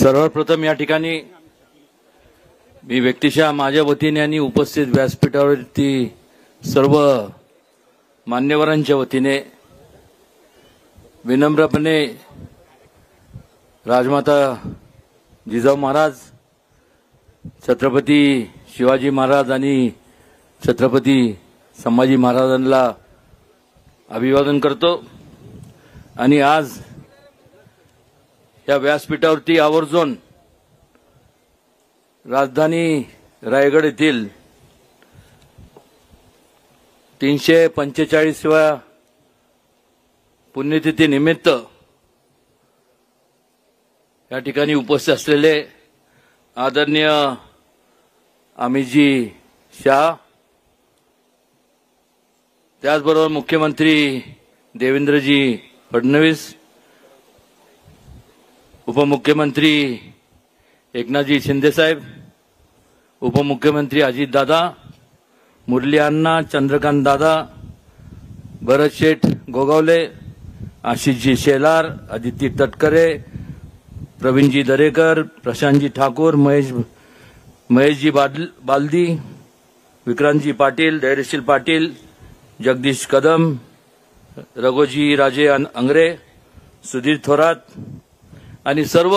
सर्वप्रथम या ठिकाणी मी व्यक्तिशः माझ्या वतीने आणि उपस्थित व्यासपीठावरती सर्व मान्यवरांच्या वतीने विनम्रपणे राजमाता जिजाऊ महाराज, छत्रपती शिवाजी महाराज आणि छत्रपती संभाजी महाराजांना अभिवादन करतो। आणि आज या व्यासपीठावरती आवर्जून राजधानी रायगड येथील 345व्या पुण्यतिथी निमित्त या ठिकाणी उपस्थित असलेले आदरणीय अमितजी शाह, त्याचबरोबर मुख्यमंत्री देवेंद्रजी फडणवीस, उपमुख्यमंत्री एकनाथजी शिंदे साहेब, उपमुख्यमंत्री अजित दादा, मुरली अण्णा, चंद्रकांत दादा, भरत शेठ गोगावले, आशिषजी शेलार, आदिती तटकरे, प्रवीणजी दरेकर, प्रशांतजी ठाकूर, महेशजी बालदी, विक्रांतजी पाटील, धैर्यशील पाटील, जगदीश कदम, रघोजी राजे अंगरे, सुधीर थोरात आणि सर्व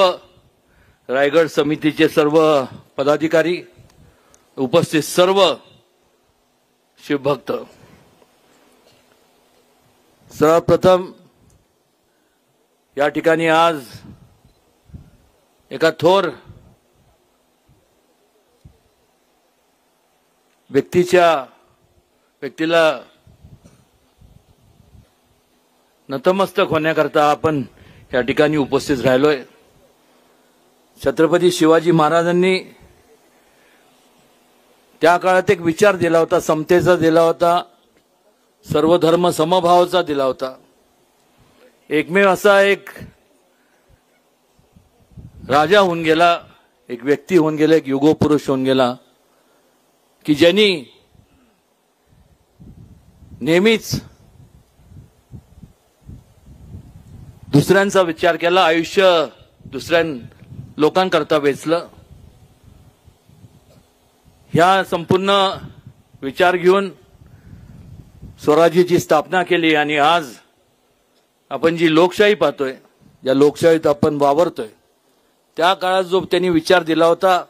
रायगड समितीचे सर्व पदाधिकारी, उपस्थित सर्व शिवभक्त, सर्वप्रथम या ठिकाणी आज एका थोर व्यक्तीला नतमस्तक होण्याकरता आपण या ठिकाणी उपस्थित राहिलोय। छत्रपती शिवाजी महाराजांनी त्या काळात एक विचार दिला होता, समतेचा दिला होता, सर्वधर्म समभावाचा दिला होता। एकमेव असा एक राजा होऊन गेला, एक व्यक्ती होऊन गेला, एक युगपुरुष होऊन गेला की ज्यांनी नेहमीच दुसऱ्यांचा विचार केला, आयुष्य दुसऱ्या लोकांकरता वेचलं। ह्या संपूर्ण विचार घेऊन स्वराज्याची स्थापना केली आणि आज आपण जी लोकशाही पाहतोय, ज्या लोकशाहीत आपण वावरतोय, त्या काळात जो त्यांनी विचार दिला होता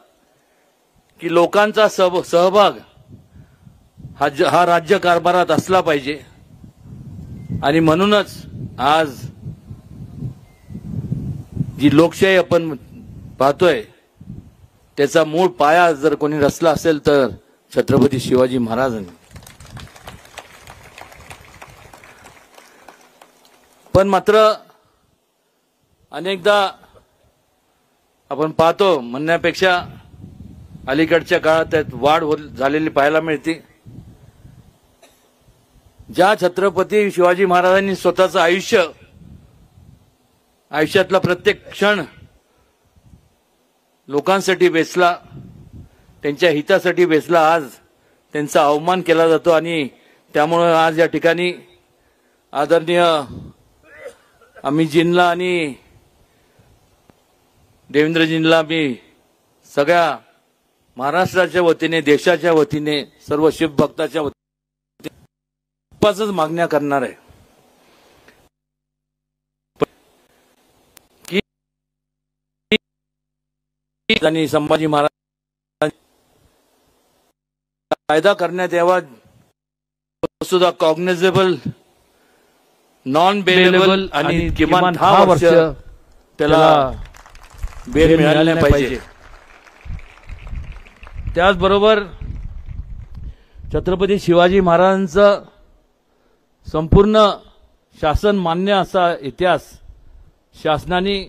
की लोकांचा सहभाग हा राज्य कारभारात असला पाहिजे। आणि म्हणूनच आज जी लोकशाही आपण पाहतोय त्याचा मूळ पाया जर कोणी रचला असेल तर छत्रपती शिवाजी महाराजांनी। पण मात्र अनेकदा आपण पाहतो, म्हणण्यापेक्षा अलीकडच्या काळात त्यात वाढ झालेली पाहायला मिळते। ज्या छत्रपती शिवाजी महाराजांनी स्वतःचं आयुष्यातला प्रत्येक क्षण लोकांसाठी वेचला, त्यांच्या हितासाठी वेचला, आज त्यांचा अवमान केला जातो। आणि त्यामुळे आज या ठिकाणी आदरणीय अमितजींना आणि देवेंद्रजींना मी सगळ्या महाराष्ट्राच्या वतीने, देशाच्या वतीने, सर्व शिवभक्ताच्या वतीने खूपच मागण्या करणार आहे आणि संभाजी महाराज कायदा करण्यात यावा, सुद्धा कॉग्निझेबल, नॉन बेलेबल आणि किमान 10 वर्ष त्याला बेल मिळाले पाहिजे। त्याचबरोबर छत्रपती शिवाजी महाराजांचं संपूर्ण शासन मान्य असा इतिहास शासनाने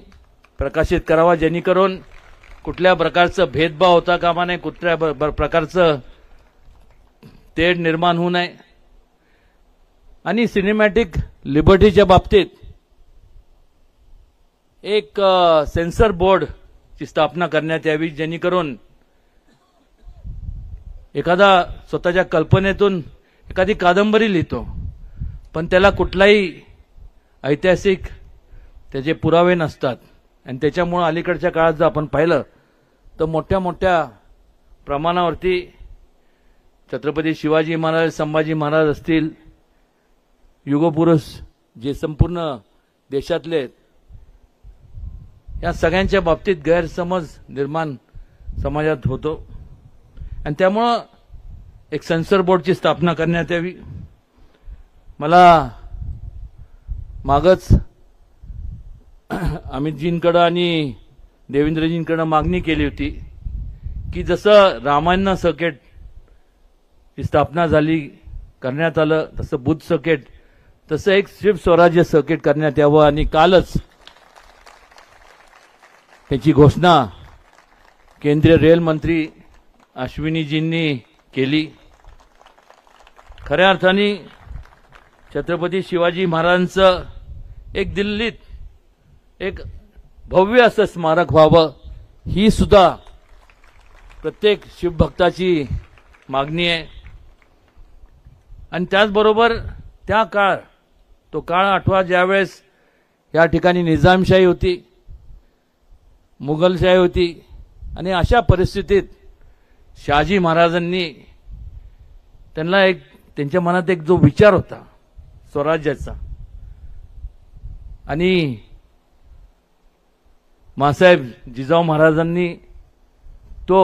प्रकाशित करावा, जेणेकरून कुठल्या प्रकारचं भेदभाव होता कामा नये, कुठल्या प्रकारचं तेढ निर्माण होऊ नये। आणि सिनेमॅटिक लिबर्टीच्या बाबतीत एक सेन्सर बोर्डची स्थापना करण्यात यावी, जेणेकरून एखादा स्वतःच्या कल्पनेतून एखादी कादंबरी लिहितो, पण त्याला कुठलाही ऐतिहासिक त्याचे पुरावे नसतात आणि त्याच्यामुळे अलीकडच्या काळात जर आपण पाहिलं तर मोठ्या मोठ्या प्रमाणावरती छत्रपती शिवाजी महाराज, संभाजी महाराज असतील, युगपुरुष जे संपूर्ण देशातले आहेत, या सगळ्यांच्या बाबतीत गैरसमज निर्माण समाजात होतो आणि त्यामुळं एक सेन्सर बोर्डची स्थापना करण्यात यावी. मला मागच अमितजींकडे आणि देवेंद्रजींकडे मागणी केली होती की जसं रामायण सर्किट ही स्थापना झाली, करण्यात आलं, तसं बुद्ध सर्किट, तसं एक शिव स्वराज्य सर्किट करण्यात यावं. आणि कालच त्याची घोषणा केंद्रीय रेल मंत्री अश्विनीजींनी केली. खऱ्या अर्थाने छत्रपती शिवाजी महाराजांचं एक दिल्लीत एक भव्य असं स्मारक व्हावं, ही सुद्धा प्रत्येक शिवभक्ताची मागणी आहे. आणि त्याचबरोबर तो काळ आठवा ज्यावेळेस या ठिकाणी निजामशाही होती, मुघलशाही होती आणि अशा परिस्थितीत शहाजी महाराजांनी त्यांच्या मनात एक जो विचार होता स्वराज्याचा, आणि मासाहेब जिजाऊ महाराजांनी तो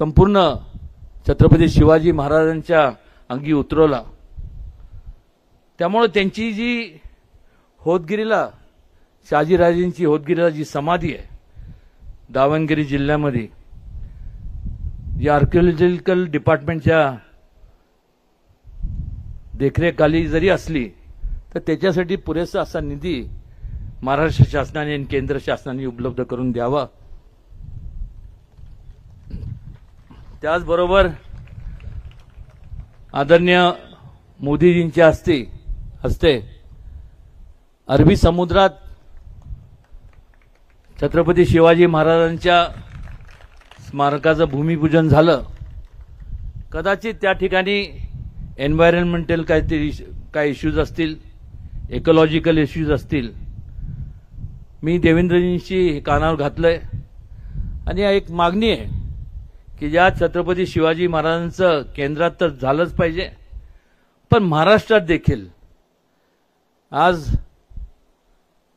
संपूर्ण छत्रपती शिवाजी महाराजांच्या अंगी उतरवला. त्यामुळे त्यांची जी होतगिरीला, शहाजीराजेंची होतगिरीला जी समाधी आहे दावणगिरी जिल्ह्यामध्ये, जी आर्किओलॉजिकल डिपार्टमेंटच्या देखरेखाली जरी असली तर त्याच्यासाठी पुरेसा असा निधी महाराष्ट्र शासनाने आणि केंद्र शासनाने उपलब्ध करून द्यावा. त्याचबरोबर आदरणीय मोदीजींच्या हस्ते अरबी समुद्रात छत्रपती शिवाजी महाराजांच्या स्मारकाचं भूमिपूजन झालं. कदाचित त्या ठिकाणी एन्व्हायरमेंटल काही इश्यूज असतील, इकॉलॉजिकल इश्यूज असतील. मी देवेंद्रजींशी कानावर घातलंय आणि एक मागणी आहे की ज्या छत्रपती शिवाजी महाराजांचं केंद्रात तर झालंच पाहिजे, पण महाराष्ट्रात देखील आज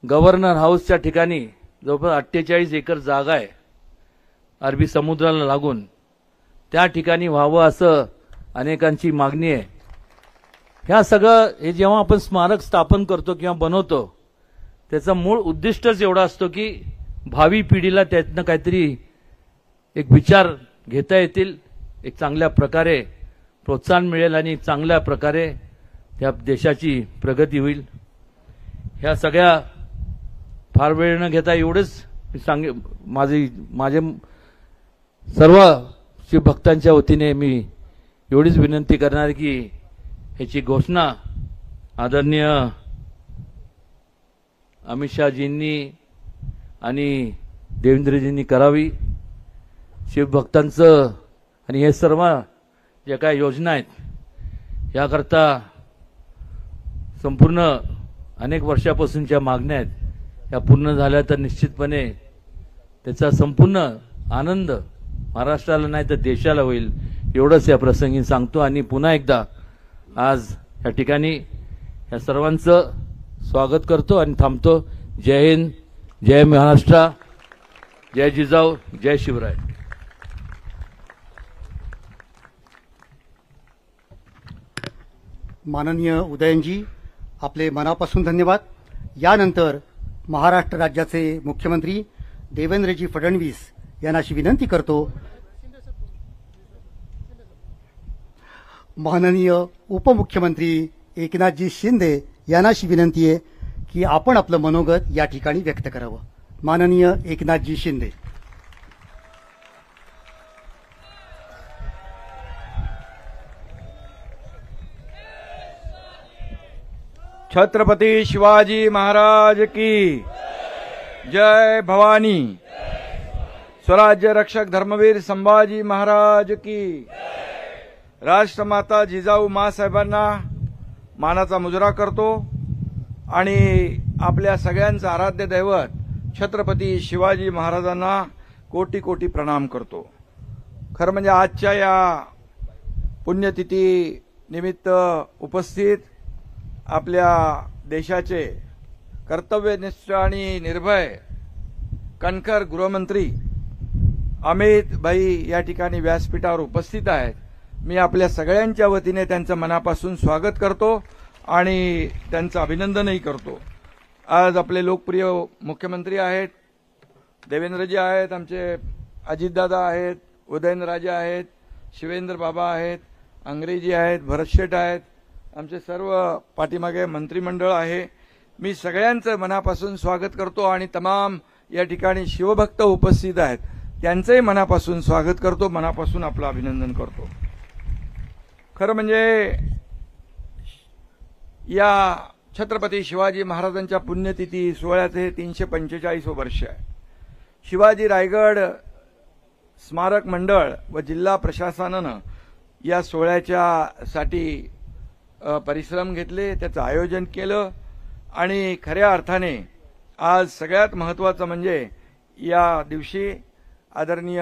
गव्हर्नर हाऊसच्या ठिकाणी जवळपास 48 एकर जागा आहे अरबी समुद्राला लागून, त्या ठिकाणी व्हावं असं अनेकांची मागणी आहे. ह्या सगळं हे जेव्हा आपण स्मारक स्थापन करतो किंवा बनवतो त्याचा मूळ उद्दिष्टच एवढा असतो की भावी पिढीला त्यातनं काहीतरी एक विचार घेता येतील, एक चांगल्या प्रकारे प्रोत्साहन मिळेल आणि चांगल्या प्रकारे त्या देशाची प्रगती होईल. ह्या सगळ्या फार वेळ न घेता एवढंच माझे सर्व शिवभक्तांच्या वतीने मी एवढीच विनंती करणार की ह्याची घोषणा आदरणीय अमित शहाजींनी आणि देवेंद्रजींनी करावी. शिवभक्तांचं आणि हे सर्व ज्या काही योजना आहेत याकरता संपूर्ण अनेक वर्षापासूनच्या मागण्या आहेत, या पूर्ण झाल्या तर निश्चितपणे त्याचा संपूर्ण आनंद महाराष्ट्राला नाही तर देशाला होईल, एवढंच या प्रसंगी सांगतो. आणि पुन्हा एकदा आज या ठिकाणी या सर्वांचं स्वागत करतो आणि थांबतो. जय हिंद, जय महाराष्ट्र, जय जिजाऊ, जय शिवराय. माननीय उदयनजी, आपले मनापासून धन्यवाद. यानंतर महाराष्ट्र राज्याचे मुख्यमंत्री देवेंद्रजी फडणवीस यांना अशी विनंती करतो, माननीय उपमुख्यमंत्री एकनाथजी शिंदे यांना अशी विनंती आहे की आपण आपलं मनोगत या ठिकाणी व्यक्त करावं. माननीय एकनाथजी शिंदे. छत्रपती शिवाजी महाराज की जय. भवानी. स्वराज्य रक्षक धर्मवीर संभाजी महाराज की. राष्ट्रमाता जिजाऊ मासाहेबांना मानाचा मुजरा करतो आणि आपल्या सगळ्यांचं आराध्य दैवत छत्रपती शिवाजी महाराजांना कोटी कोटी प्रणाम करतो। खरं म्हणजे आजच्या या पुण्यतिथी निमित्त उपस्थित आपल्या देशाचे कर्तव्यनिष्ठ आणि निर्भय कणखर गृहमंत्री अमित भाई या ठिकाणी व्यासपीठावर उपस्थित आहेत। मी आपल्या सगळ्यांच्या वतीने त्यांचं मनापासून स्वागत करतो आणि त्यांचं अभिनंदनही करतो। आज आपले लोकप्रिय मुख्यमंत्री आहेत, देवेंद्रजी आहेत, आमचे अजितदादा आहेत, उदयनराजे आहेत, शिवेंद्र बाबा आहेत, अंग्रेजी आहेत, भरतशेठ आहेत, आमचे सर्व पाठीमागे मंत्रिमंडळ आहे। मी सगळ्यांचं मनापासून स्वागत करतो आणि तमाम या ठिकाणी शिवभक्त उपस्थित आहेत त्यांचंही मनापासून स्वागत करतो, मनापासून आपलं अभिनंदन करतो। खरं म्हणजे या छत्रपती शिवाजी महाराजांच्या पुण्यतिथी सोहळ्याचे 345 वर्ष आहे। शिवाजी रायगड स्मारक मंडळ व जिल्हा प्रशासनानं या सोहळ्याच्या साठी परिश्रम घेतले, त्याचं आयोजन केलं आणि खऱ्या अर्थाने आज सगळ्यात महत्त्वाचं म्हणजे या दिवशी आदरणीय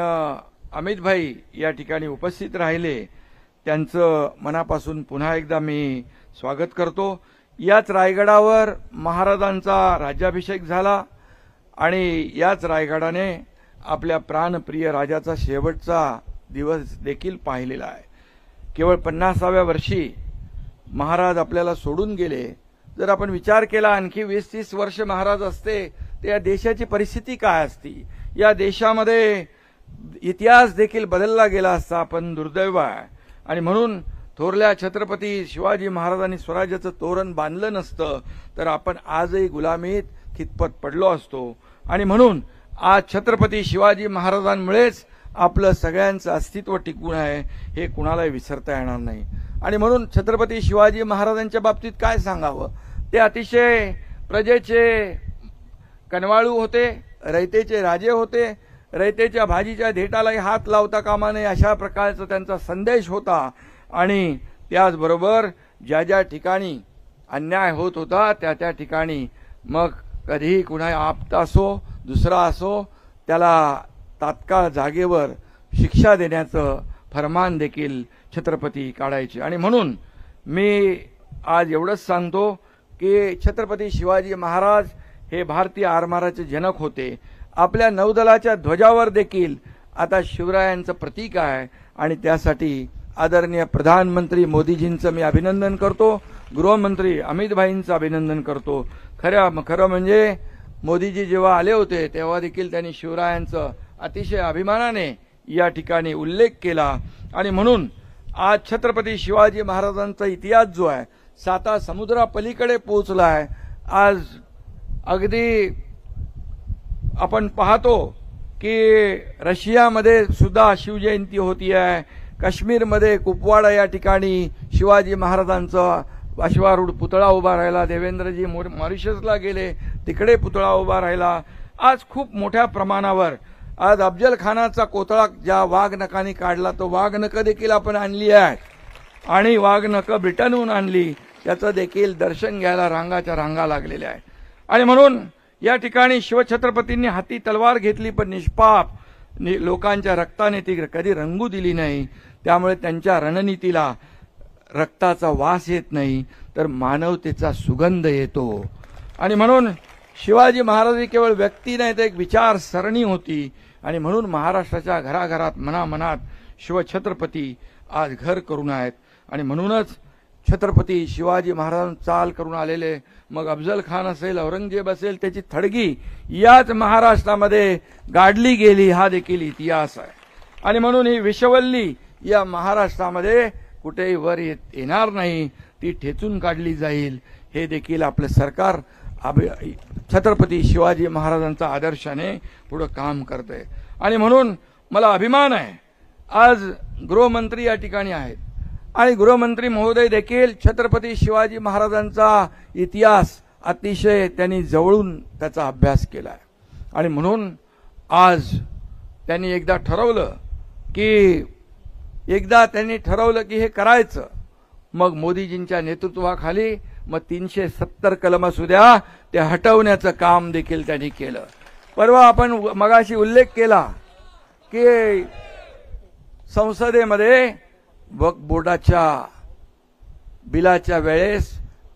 अमित भाई या ठिकाणी उपस्थित राहिले, त्यांचं मनापासून पुन्हा एकदा मी स्वागत करतो। याच रायगडावर महाराजांचा राज्याभिषेक झाला आणि याच रायगडाने आपल्या प्राणप्रिय राजाचा शेवटचा दिवस देखील पाहिलेला आहे। केवळ 50व्या वर्षी महाराज आपल्याला सोडून गेले। जर आपण विचार केला आणखी 20-30 वर्ष महाराज असते तर या देशाची परिस्थिती काय असती, या देशामध्ये इतिहास देखील बदलला गेला असता, पण दुर्दैव आहे। आणि म्हणून थोरल्या छत्रपती शिवाजी महाराजांनी स्वराज्याचं तोरण बांधलं नसतं तर आपण आजही गुलामीत खितपत पडलो असतो। आणि म्हणून आज छत्रपती शिवाजी महाराजांमुळेच आपलं सगळ्यांचं अस्तित्व टिकून आहे, हे कुणालाही विसरता येणार नाही। आणि म्हणून छत्रपती शिवाजी महाराजांच्या बाबतीत काय सांगावं, ते अतिशय प्रजेचे कनवाळू होते, रयतेचे राजे होते, रयतेच्या भाजीच्या धेटालाही हात लावता कामा नये अशा प्रकारचा त्यांचा संदेश होता। आणि त्याचबरोबर ज्या ज्या ठिकाणी अन्याय होत होता त्या त्या ठिकाणी मग कधीही कुणा आप्त असो दुसरा असो त्याला तात्काळ जागेवर शिक्षा देण्याचं फरमान देखील छत्रपती काढायचे। आणि म्हणून मी आज एवढंच सांगतो की छत्रपती शिवाजी महाराज हे भारतीय आरमाराचे जनक होते। आपल्या नौदलाच्या ध्वजावर देखील आता शिवरायांचं प्रतीक आहे आणि त्यासाठी आदरणीय प्रधानमंत्री मोदीजींचं मी अभिनंदन करतो, गृहमंत्री अमित भाईंचं अभिनंदन करतो। खरं म्हणजे मोदीजी जेव्हा आले होते तेव्हा देखील त्यांनी शिवरायांचं अतिशय अभिमानाने या ठिकाणी उल्लेख केला। आणि म्हणून आज छत्रपती शिवाजी महाराजांचा इतिहास जो आहे 7 समुद्रापलीकडे पोहोचला आहे। आज अगदी आपण पाहतो की रशियामध्ये सुद्धा शिवजयंती होती आहे, काश्मीरमध्ये कुपवाडा या ठिकाणी शिवाजी महाराजांचा अश्वारूढ पुतळा उभा राहिला, देवेंद्रजी मॉरिशसला गेले तिकडे पुतळा उभा राहिला। आज खूप मोठ्या प्रमाणावर आज अफजल खानाचा कोतळा ज्या वाघनकांनी काढला तो वाघनकं देखील आपण आणली आहेत आणि वाघनकं ब्रिटनहून आणली, त्याचं देखील दर्शन घ्यायला रांगाच्या रांगा लागलेल्या आहेत। आणि म्हणून या ठिकाणी शिवछत्रपतींनी हाती तलवार घेतली पण निष्पाप लोकांच्या रक्ताने ती कधी रंगू दिली नाही, त्यामुळे त्यांच्या रणनीतीला रक्ताचा वास येत नाही तर मानवतेचा सुगंध येतो। आणि म्हणून शिवाजी महाराज ही केवळ व्यक्ती नाही तर एक विचारसरणी होती। आणि म्हणून महाराष्ट्राच्या घराघरात मनामनात शिवछत्रपती आज घर करून आहेत। आणि म्हणूनच छत्रपती शिवाजी महाराज चाल करून आलेले मग अफजल खान असेल औरंगजेब असेल त्याची थडगी याच महाराष्ट्रामध्ये गाडली गेली, हा देखील इतिहास आहे। आणि म्हणून ही विषवल्ली या महाराष्ट्रामध्ये कुठेही वर येणार नाही, ती ठेचून काढली जाईल, हे देखील आपले सरकार छत्रपती शिवाजी महाराजांचा आदर्शाने पुढे काम करते। आणि म्हणून मला अभिमान आहे आज गृहमंत्री या ठिकाणी आहेत आणि गृहमंत्री महोदय देखील छत्रपती शिवाजी महाराजांचा इतिहास अतिशय त्यांनी जवळून त्याचा अभ्यास केला आहे। आणि म्हणून आज त्यांनी एकदा ठरवलं की हे करायचं, मग मोदीजींच्या नेतृत्वाखाली मग 370 कलम असू द्या ते हटवण्याचं काम देखील त्यांनी केलं। परवा आपण मगाशी उल्लेख केला की संसदेमध्ये वक्फ बोर्डाच्या बिलाच्या वेळेस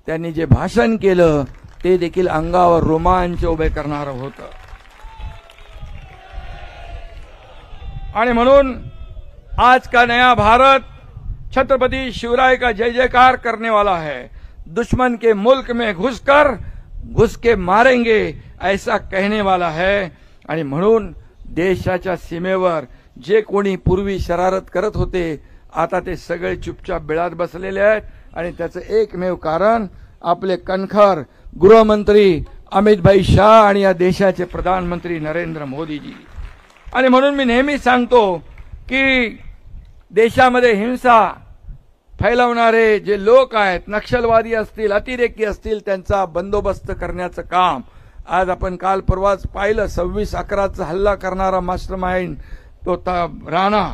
त्यांनी जे भाषण केलं ते देखील अंगावर रोमांच उभे करणारं होतं. आणि म्हणून आज का नया भारत छत्रपति शिवराय का जय जयकार करने वाला है. दुश्मन के मुल्क में घुस के मारेंगे ऐसा कहने वाला है. आणि म्हणून देशाच्या सीमेवर जे कोणी पूर्वी शरारत करत होते आता ते सगळे चुपचाप बिळात बसलेले आहेत. आणि त्याचं एकमेव कारण आपले कणखर गृहमंत्री अमितभाई शाह आणि या देशाचे प्रधानमंत्री नरेंद्र मोदीजी. आणि म्हणून मी नेहमी सांगतो की देशामध्ये हिंसा फैलवणारे जे लोक आहेत, नक्षलवादी असतील, अतिरेकी असतील, त्यांचा बंदोबस्त करण्याचं काम आज आपण काल परवाच पाहिलं. 26/11चा हल्ला करणारा मास्टरमाइंड तो राणा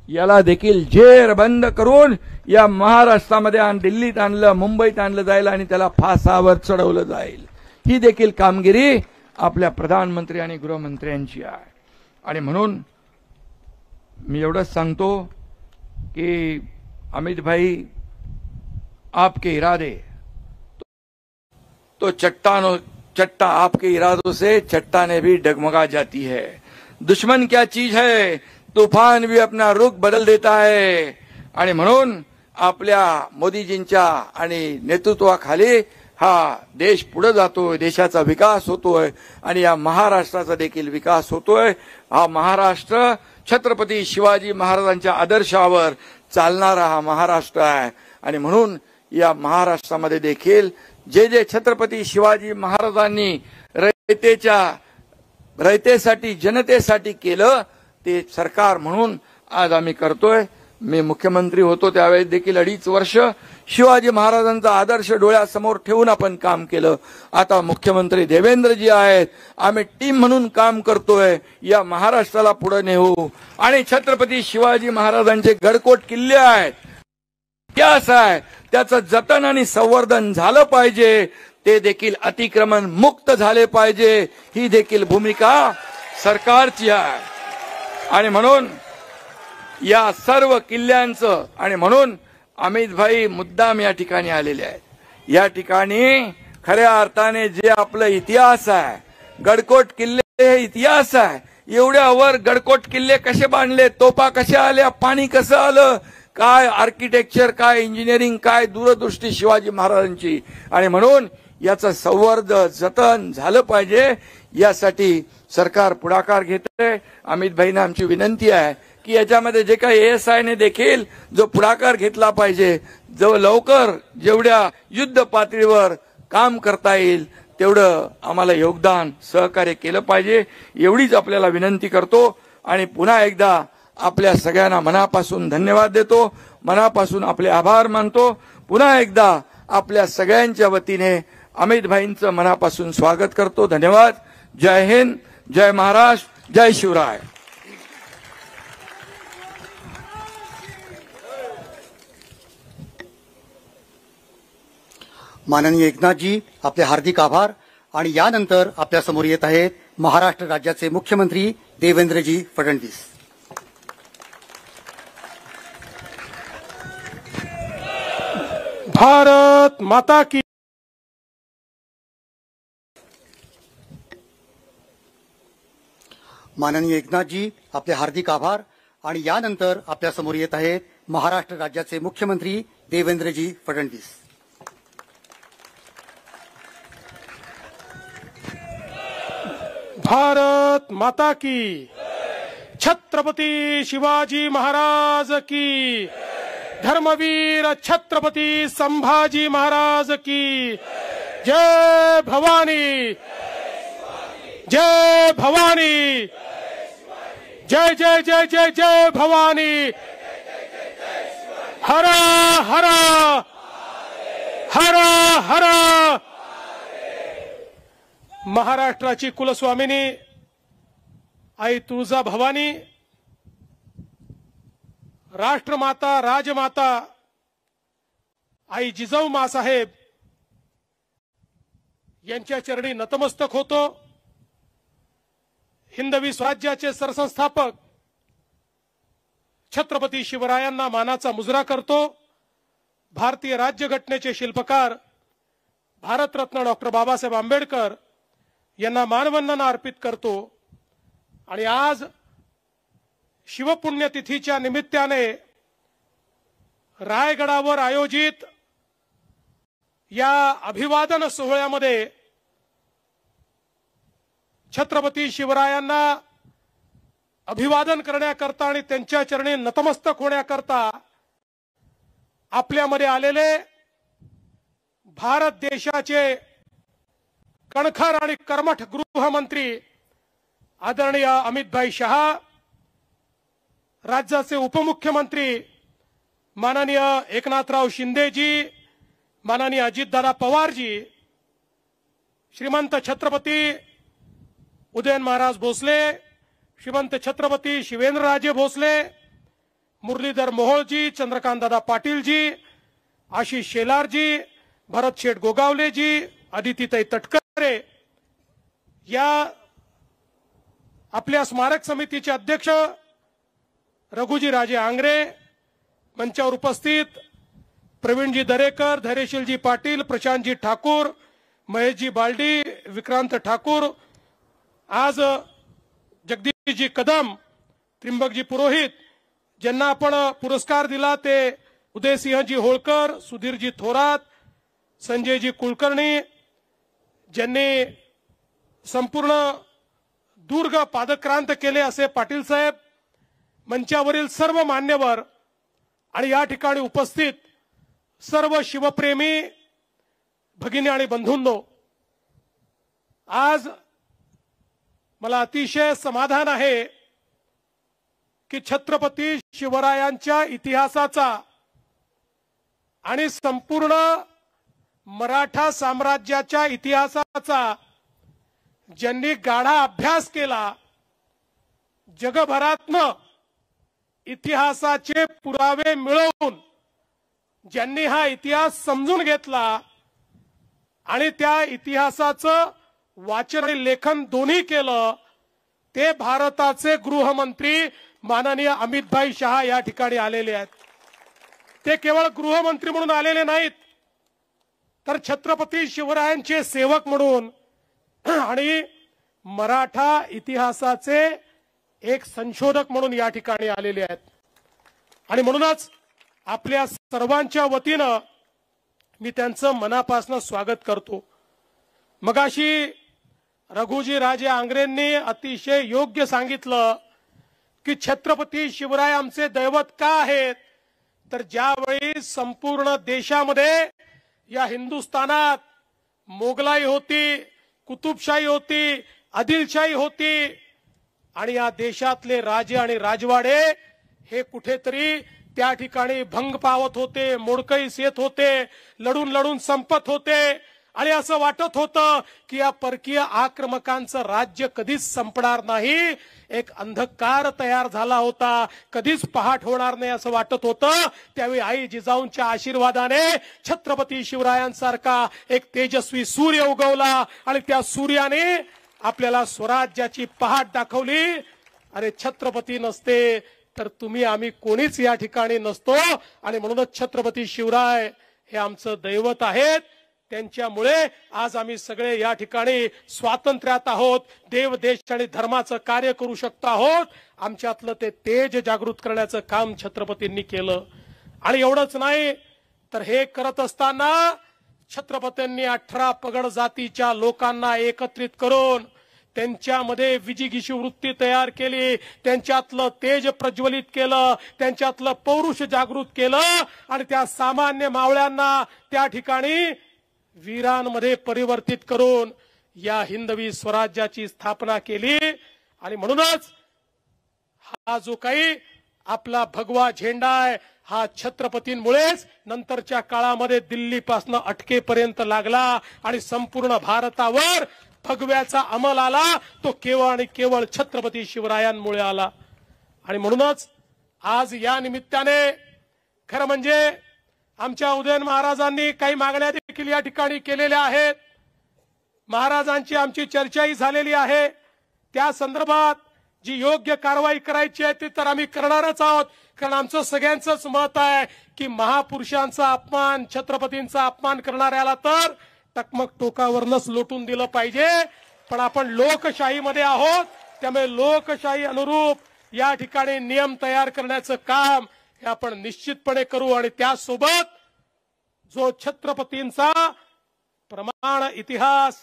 याला देखील जेर बंद करून या महाराष्ट्रामध्ये आणि दिल्लीत आणलं, मुंबईत आणलं जाईल आणि त्याला फासावर चढवलं जाईल. ही देखील कामगिरी आपल्या प्रधानमंत्री आणि गृहमंत्र्यांची आहे. आणि म्हणून मी एवढंच सांगतो कि अमित भाई आपके इरादे तो चट्टा आपके इरादों से चट्टाने भी डगमगा जाती है. दुश्मन क्या चीज है, तूफान भी अपना रुख बदल देता है. आणि म्हणून आपल्या मोदीजींच्या आणि नेतृत्वाखाली हा देश पुढे जातोय, देशाचा विकास होतोय आणि या महाराष्ट्राचा देखील विकास होतोय. हा महाराष्ट्र छत्रपती शिवाजी महाराजांच्या आदर्शावर चालणारा हा महाराष्ट्र आहे. आणि म्हणून या महाराष्ट्रामध्ये देखील जे जे छत्रपती शिवाजी महाराजांनी रयतेसाठी जनतेसाठी केलं ते सरकार म्हणून आज आम्ही करतोय. मी मुख्यमंत्री होतो त्यावेळेस देखील 2.5 वर्ष शिवाजी महाराजांचा आदर्श डोळ्यासमोर ठेवून आपण काम केलं. आता मुख्यमंत्री देवेंद्रजी आहेत, आम्ही टीम म्हणून काम करतोय. या महाराष्ट्राला पुढे नेऊ आणि छत्रपती शिवाजी महाराजांचे गडकोट किल्ले आहेत, इतिहास आहे, त्याचं जतन आणि संवर्धन झालं पाहिजे. ते देखील अतिक्रमण मुक्त झाले पाहिजे. ही देखील भूमिका सरकारची आहे. आणि म्हणून या सर्व किल्ल्यांचं आणि म्हणून अमित भाई मुद्दाम या ठिकाणी आलेले आहेत. या ठिकाणी खऱ्या अर्थाने जे आपलं इतिहास आहे, गडकोट किल्ले हे इतिहास आहे. एवढ्यावर गडकोट किल्ले कसे बांधले, तोफा कशा आल्या, पाणी कसं आलं, काय आर्किटेक्चर, काय इंजिनिअरिंग, काय दूरदृष्टी शिवाजी महाराजांची. आणि म्हणून याचं संवर्धन जतन झालं पाहिजे. यासाठी सरकार पुढाकार घेतंय. अमित भाईंना आमची विनंती आहे की याच्यामध्ये जे काही ASI ने देखील जो पुढाकार घेतला पाहिजे, जो लवकर जेवढ्या युद्ध पातळीवर काम करता येईल तेवढं आम्हाला योगदान सहकार्य केलं पाहिजे. एवढीच आपल्याला विनंती करतो. आणि पुन्हा एकदा आपल्या सगळ्यांना मनापासून धन्यवाद देतो, मनापासून आपले आभार मानतो. पुन्हा एकदा आपल्या सगळ्यांच्या वतीने अमित भाईंचं मनापासून स्वागत करतो. धन्यवाद. जय हिंद, जय महाराष्ट्र, जय शिवराय. माननीय एकनाथजी, आपले हार्दिक आभार. आणि यानंतर आपल्या समोर येत आहेत महाराष्ट्र राज्याचे मुख्यमंत्री देवेंद्रजी फडणवीस. भारत माता की. माननीय एकनाथजी, आपले हार्दिक आभार. आणि यानंतर आपल्या समोर येत आहेत महाराष्ट्र राज्याचे मुख्यमंत्री देवेंद्रजी फडणवीस. भारत माता की. छत्रपति शिवाजी महाराज की. धर्मवीर छत्रपति संभाजी महाराज की. जय भवानी, जय भवानी, जय जय जय जय जय भवानी. हर हर हर हर. महाराष्ट्राची कुलस्वामिनी आई तुळजा भवानी, राष्ट्रमाता राजमाता आई जिजाऊ मासाहेब यांच्या चरणी नतमस्तक होतो. हिंदवी स्वराज्याचे सरसंस्थापक छत्रपती शिवरायांना मानाचा मुजरा करतो। भारतीय राज्यघटनेचे शिल्पकार भारतरत्न डॉक्टर बाबासाहेब आंबेडकर यांना मानवंदना अर्पित करतो। आणि आज शिवपुण्यतिथीच्या निमित्ताने रायगडावर आयोजित या अभिवादन सोहळ्यामध्ये छत्रपती शिवरायांना अभिवादन करण्याकरता आणि त्यांच्या चरणी नतमस्तक होण्याकरता आपल्यामध्ये आलेले भारत देशाचे कणखर आणि कर्मठ गृहमंत्री आदरणीय अमितभाई शहा, राज्याचे उपमुख्यमंत्री माननीय एकनाथराव शिंदेजी, माननीय अजितदादा पवारजी, श्रीमंत छत्रपती उदयन महाराज भोसले, श्रीमंत छत्रपती शिवेंद्रराजे भोसले, मुरलीधर मोहोळजी, चंद्रकांतदादा पाटीलजी, आशिष शेलारजी, भरत शेठ गोगावलेजी, अदितीताई तटकरे, या आपल्या स्मारक समितीचे अध्यक्ष रघुजी राजे आंग्रे, मंचावर उपस्थित प्रवीणजी दरेकर, धैर्यशीलजी पाटील, प्रशांतजी ठाकूर, महेशजी बालडी, विक्रांत ठाकूर, आज जगदीशजी कदम, त्रिंबकजी पुरोहित, ज्यांना आपण पुरस्कार दिला ते उदयसिंहजी होळकर, सुधीरजी थोरात, संजयजी कुलकर्णी, ज्यांनी संपूर्ण दुर्ग पादक्रांत केले असे पाटील साहेब, मंचावरील सर्व मान्यवर आणि या ठिकाणी उपस्थित सर्व शिवप्रेमी भगिनी आणि बंधूंनो, आज मला अतिशय समाधान आहे की छत्रपती शिवरायांच्या इतिहासाचा आणि संपूर्ण मराठा साम्राज्याच्या इतिहासाचा ज्यांनी गाढा अभ्यास केला, जगभरातनं इतिहासाचे पुरावे मिळवून ज्यांनी हा इतिहास समजून घेतला आणि त्या इतिहासाचं वाचन आणि लेखन दोन्ही केलं, ते भारताचे गृहमंत्री माननीय अमितभाई शहा या ठिकाणी आलेले आहेत। ते केवळ गृहमंत्री म्हणून आलेले नाहीत, तर छत्रपती शिवरायांचे सेवक म्हणून आणि मराठा इतिहासाचे एक संशोधक म्हणून या ठिकाणी आलेले आहेत। आणि म्हणूनच आपल्या सर्वांच्या वतीनं मी त्यांचं मनापासून स्वागत करतो। मगाशी रघुजी राजे आंग्रेंनी अतिशय योग्य सांगितलं की छत्रपती शिवराय आमचे दैवत का आहेत, तर ज्यावेळी संपूर्ण देशामध्ये या हिंदुस्थानात मोगलाई होती, कुतुबशाही होती, आदिलशाही होती आणि या देशातले राजे आणि राजवाडे हे कुठेतरी त्या ठिकाणी भंग पावत होते, मोडकळीस येत होते, लढून लढून संपत होते आणि असं वाटत होतं की या परकीय आक्रमकांचं राज्य कधीच संपणार नाही, एक अंधकार तयार झाला होता, कधीच पहाट होणार नाही असं वाटत होतं। त्यावेळी आई जिजाऊंच्या आशीर्वादाने छत्रपती शिवरायांसारखा एक तेजस्वी सूर्य उगवला आणि त्या सूर्याने आपल्याला स्वराज्याची पहाट दाखवली। अरे छत्रपती नसते तर तुम्ही आम्ही कोणीच या ठिकाणी नसतो आणि म्हणूनच छत्रपती शिवराय हे आमचं दैवत आहेत। त्यांच्यामुळे आज आम्ही सगळे या ठिकाणी स्वातंत्र्यात आहोत, देव देश आणि धर्माचं कार्य करू शकतो आहोत। आमच्यातलं ते तेज जागृत करण्याचं काम छत्रपतींनी केलं। आणि एवढंच नाही तर हे करत असताना छत्रपतींनी 18 पगड जातीच्या लोकांना एकत्रित करून त्यांच्यामध्ये विजिगीषू वृत्ती तयार केली, त्यांच्यातलं तेज प्रज्वलित केलं, त्यांच्यातलं पौरुष जागृत केलं आणि त्या सामान्य मावळ्यांना त्या ठिकाणी वीरांमध्ये परिवर्तित करून या हिंदवी स्वराज्याची स्थापना केली। आणि म्हणूनच हा जो काही आपला भगवा झेंडा आहे हा छत्रपतींमुळेच नंतरच्या काळामध्ये दिल्लीपासून अटकेपर्यंत लागला आणि संपूर्ण भारतावर भगव्याचा अंमल आला, तो केवळ आणि केवळ छत्रपती शिवरायांमुळे आला। आणि म्हणूनच आज या निमित्ताने खरं म्हणजे आमच्या उदयन महाराजांनी काही मागण्या देखील या ठिकाणी केलेल्या आहेत, महाराजांची आमची चर्चाही झालेली आहे। त्या संदर्भात जी योग्य कारवाई करायची आहे ती तर आम्ही करणारच आहोत, कारण आमचं सगळ्यांचंच मत आहे की महापुरुषांचा अपमान, छत्रपतींचा अपमान करणाऱ्याला तर टकमक टोकावरनच लोटून दिलं पाहिजे. पण आपण लोकशाहीमध्ये आहोत, त्यामुळे लोकशाही अनुरूप या ठिकाणी नियम तयार करण्याचं काम हे आपण निश्चितपणे करू. आणि त्यासोबत जो छत्रपतींचा प्रमाण इतिहास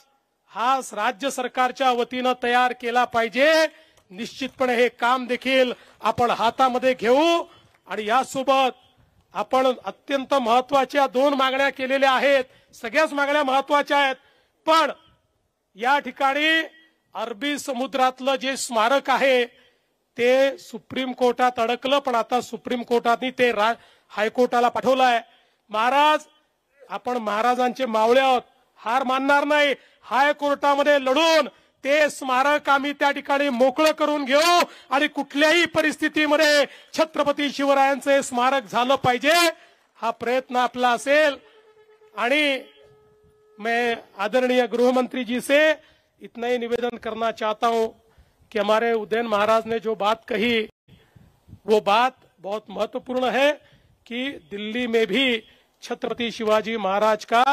हा राज्य सरकारच्या वतीनं तयार केला पाहिजे, निश्चितपणे हे काम देखील आपण हातामध्ये घेऊ. आणि यासोबत आपण अत्यंत महत्वाच्या 2 मागण्या केलेल्या आहेत. सगळ्याच मागण्या महत्वाच्या आहेत, पण या ठिकाणी अरबी समुद्रातलं जे स्मारक आहे ते सुप्रीम कोर्टात अडकलं, पण आता सुप्रीम कोर्टाने ते हायकोर्टाला पाठवलं आहे. महाराज, आपण महाराजांचे मावळे आहोत, हार मानणार नाही. हायकोर्टामध्ये लढून ते स्मारक आम्ही त्या ठिकाणी मोकळं करून घेऊ आणि कुठल्याही परिस्थितीमध्ये छत्रपती शिवरायांचं हे स्मारक झालं पाहिजे, हा प्रयत्न आपला असेल. आणि मैं आदरणीय गृहमंत्री जी से इतना ही निवेदन करना चाहता हूं कि हमारे उदयन महाराज ने जो बात कही वो बात बहुत महत्वपूर्ण है कि दिल्ली में भी छत्रपति शिवाजी महाराज का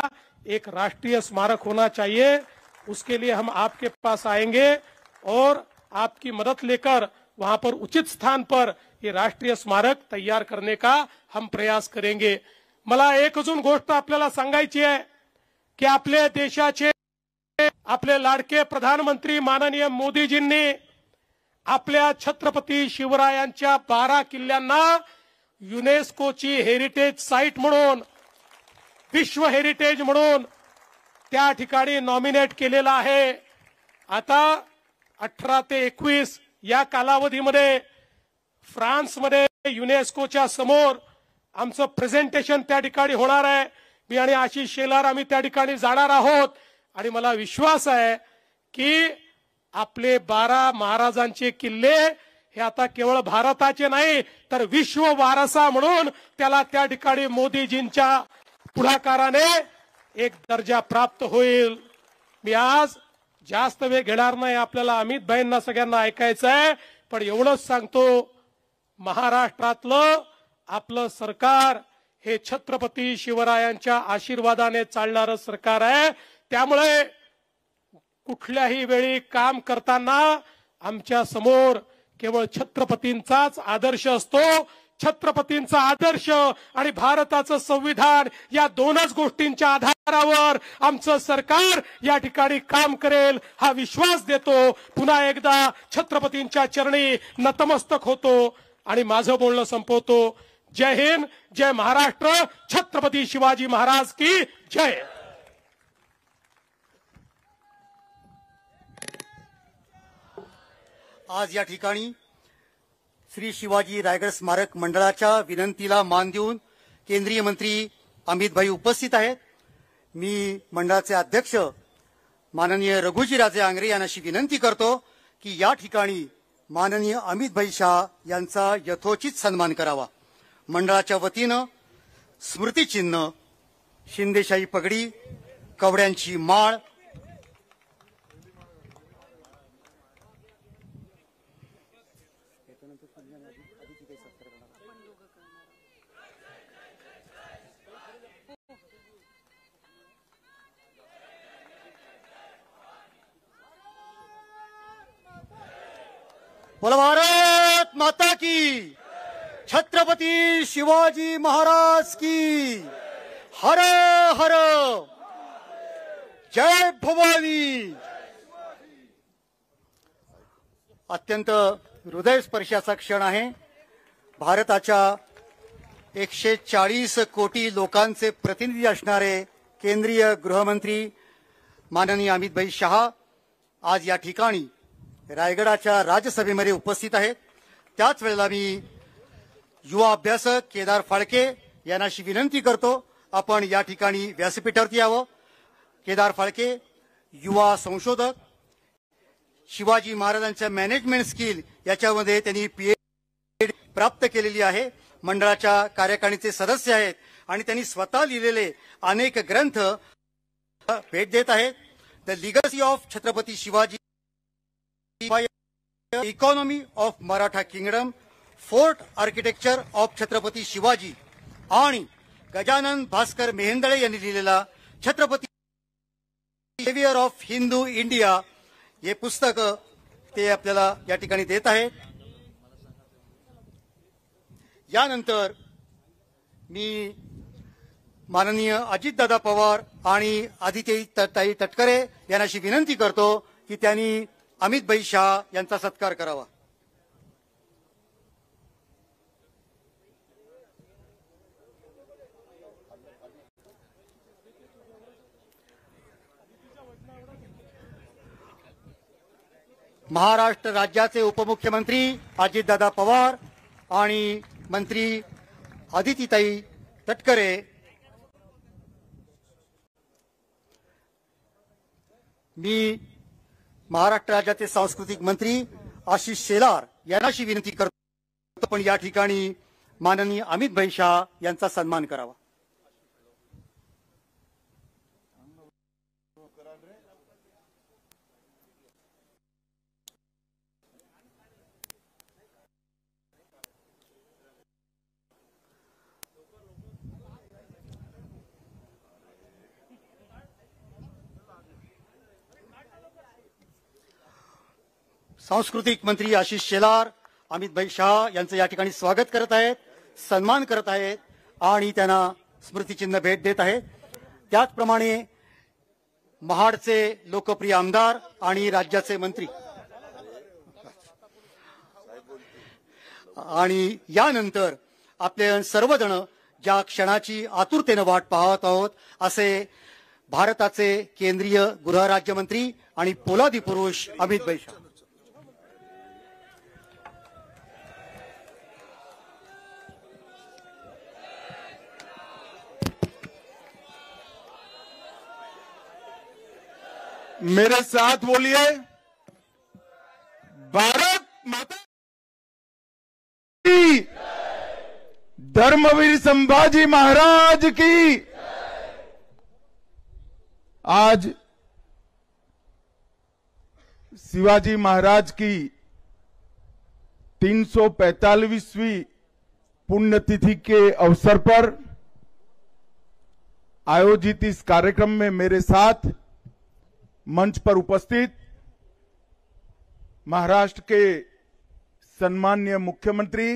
एक राष्ट्रीय स्मारक होना चाहिए. उसके लिए हम आपके पास आएंगे और आपकी मदद लेकर वहां पर उचित स्थान पर ये राष्ट्रीय स्मारक तैयार करने का हम प्रयास करेंगे. मला एक अजून गोष्ट आपल्याला सांगायची आहे की आपल्या देशाचे आपले लाडके प्रधानमंत्री माननीय मोदीजींनी आपल्या छत्रपती शिवरायांच्या 12 किल्ल्यांना युनेस्कोची हेरिटेज साइट म्हणून, विश्व हेरिटेज म्हणून त्या ठिकाणी नॉमिनेट केलेला आहे. आता 18 ते 21 या कालावधीमध्ये फ्रान्समध्ये युनेस्कोच्या समोर आमचं प्रेझेंटेशन त्या ठिकाणी होणार आहे. मी आणि आशिष शेलार आम्ही त्या ठिकाणी जाणार आहोत आणि मला विश्वास आहे की आपले 12 महाराजांचे किल्ले हे आता केवळ भारताचे नाही तर विश्व वारसा म्हणून त्याला त्या ठिकाणी मोदीजींच्या पुढाकाराने एक दर्जा प्राप्त होईल. मी आज जास्त वेळ घेणार नाही, आपल्याला अमित भाईंना सगळ्यांना ऐकायचं आहे, पण एवढंच सांगतो, महाराष्ट्रातलं आपलं सरकार हे छत्रपती शिवरायांच्या आशीर्वादाने चालणारं सरकार आहे. त्यामुळे कुठल्याही वेळी काम करताना आमच्या समोर केवळ छत्रपतींचाच आदर्श असतो. छत्रपतींचा आदर्श आणि भारताचं संविधान या 2च गोष्टींच्या आधारावर आमचं सरकार या ठिकाणी काम करेल हा विश्वास देतो. पुन्हा एकदा छत्रपतींच्या चरणी नतमस्तक होतो आणि माझं बोलणं संपवतो. जय हिंद, जय महाराष्ट्र, छत्रपती शिवाजी महाराज की जय. आज या ठिकाणी श्री शिवाजी रायगड स्मारक मंडळाच्या विनंतीला मान देऊन केंद्रीय मंत्री अमित भाई उपस्थित आहेत. मी मंडळाचे अध्यक्ष माननीय रघुजीराजे आंग्रे यांना अशी विनंती करतो की या ठिकाणी माननीय अमित भाई शाह यांचा यथोचित सन्मान करावा. मंडळाच्या वतीनं स्मृतिचिन्ह, शिंदेशाही पगडी, कवड्यांची माळ, बोला भारत माता की, छत्रपती शिवाजी महाराज की, हर हर, जय भवानी. अत्यंत हृदयस्पर्शाचा क्षण आहे. भारताच्या 140 कोटी लोकांचे प्रतिनिधी असणारे केंद्रीय गृहमंत्री माननीय अमितभाई शहा आज या ठिकाणी रायगडाच्या राज्यसभेमध्ये उपस्थित आहेत. त्याच वेळेला मी युवा अभ्यासक केदार फाळके यांना अशी विनंती करतो, आपण या ठिकाणी व्यासपीठावरती यावं. केदार फाळके युवा संशोधक, शिवाजी महाराजांच्या मॅनेजमेंट स्किल याच्यामध्ये त्यांनी पीएचडी प्राप्त केलेली आहे. मंडळाच्या कार्यकारिणीचे सदस्य आहेत आणि त्यांनी स्वतः लिहिलेले अनेक ग्रंथ भेट देत आहेत. The legacy of Chhatrapati Shivaji economy of Maratha kingdom, fort architecture of Chhatrapati Shivaji आणि गजानन भास्कर मेहेंदळे यांनी लिहिलेला Chhatrapati saviour of Hindu India हे पुस्तक ते आपल्याला या ठिकाणी देत आहेत. यानंतर मी माननीय अजितदादा पवार आणि आदित्यताई तटकरे यांना अशी विनंती करतो की त्यांनी अमितभाई शाह यांचा सत्कार करावा. महाराष्ट्र राज्याचे उपमुख्यमंत्री अजितदादा पवार आणि मंत्री आदित्यताई तटकरे मी महाराष्ट्र राज्याचे सांस्कृतिक मंत्री आशिष शेलार यांना अशी विनंती करतो पण या ठिकाणी माननीय अमितभाई शाह यांचा सन्मान करावा. सांस्कृतिक मंत्री आशिष शेलार अमितभाई शाह यांचं या ठिकाणी स्वागत करत आहेत, सन्मान करत आहेत आणि त्यांना स्मृतिचिन्ह भेट देत आहेत. त्याचप्रमाणे महाडचे लोकप्रिय आमदार आणि राज्याचे मंत्री आणि यानंतर आपले सर्वजण ज्या क्षणाची आतुरतेने वाट पाहत आहोत असे भारताचे केंद्रीय गृहराज्यमंत्री आणि पोलादी पुरुष अमितभाई शाह. मेरे साथ बोलिए, भारत माता की, धर्मवीर संभाजी महाराज की. आज शिवाजी महाराज की 345वीं पुण्यतिथि के अवसर पर आयोजित इस कार्यक्रम में मेरे साथ मंच पर उपस्थित महाराष्ट्र के सम्माननीय मुख्यमंत्री